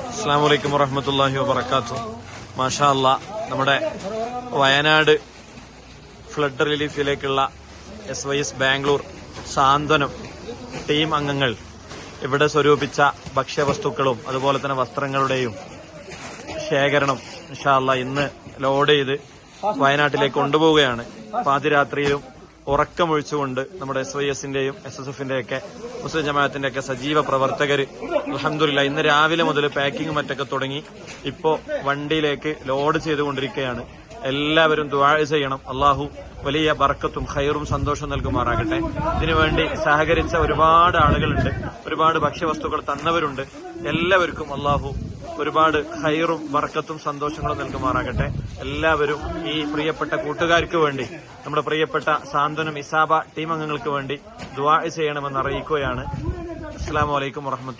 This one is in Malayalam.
അസ്സലാമു അലൈക്കും വറഹ്മത്തുള്ളാഹി വബറകാതുഹു. മാഷാ അല്ലാഹ്, നമ്മുടെ വയനാട് ഫ്ലഡ് റിലീഫിലേക്കുള്ള SYS ബാംഗ്ലൂർ സാന്ത്വനം ടീം അംഗങ്ങൾ ഇവിടെ സ്വരൂപിച്ച ഭക്ഷ്യവസ്തുക്കളും അതുപോലെ തന്നെ വസ്ത്രങ്ങളുടെയും ശേഖരണം മാഷാ അല്ലാഹ് ഇന്ന് ലോഡ് ചെയ്ത് വയനാട്ടിലേക്ക് കൊണ്ടുപോവുകയാണ്. പാതിരാത്രിയിലും ഉറക്കമൊഴിച്ചുകൊണ്ട് നമ്മുടെ SYSന്റെയും SSFന്റെയൊക്കെ മുസ്ലിം ജമാഅത്തിന്റെയൊക്കെ സജീവ പ്രവർത്തകര് അൽഹംദുലില്ലാഹ് ഇന്ന് രാവിലെ മുതൽ പാക്കിംഗ് മറ്റൊക്കെ തുടങ്ങി ഇപ്പോ വണ്ടിയിലേക്ക് ലോഡ് ചെയ്തുകൊണ്ടിരിക്കുകയാണ്. എല്ലാവരും ദുആ ചെയ്യണം. അള്ളാഹു വലിയ ബർക്കത്തും ഖൈറും സന്തോഷവും നൽകുമാറാകട്ടെ. ഇതിനുവേണ്ടി സഹകരിച്ച ഒരുപാട് ആളുകളുണ്ട്, ഒരുപാട് ഭക്ഷ്യവസ്തുക്കൾ തന്നവരുണ്ട്. എല്ലാവർക്കും അള്ളാഹു ഒരുപാട് ഖൈറും ബർക്കത്തും സന്തോഷങ്ങളും നൽകുമാറാകട്ടെ. എല്ലാവരും ഈ പ്രിയപ്പെട്ട കൂട്ടുകാർക്ക് വേണ്ടി, നമ്മുടെ പ്രിയപ്പെട്ട സാന്ത്വനം ഇസാബ ടീം അംഗങ്ങൾക്ക് വേണ്ടി ദുആ ചെയ്യണമെന്ന് അറിയിക്കുകയാണ്. അസ്സലാമു അലൈക്കും വറഹ്മത്തുള്ളാഹി.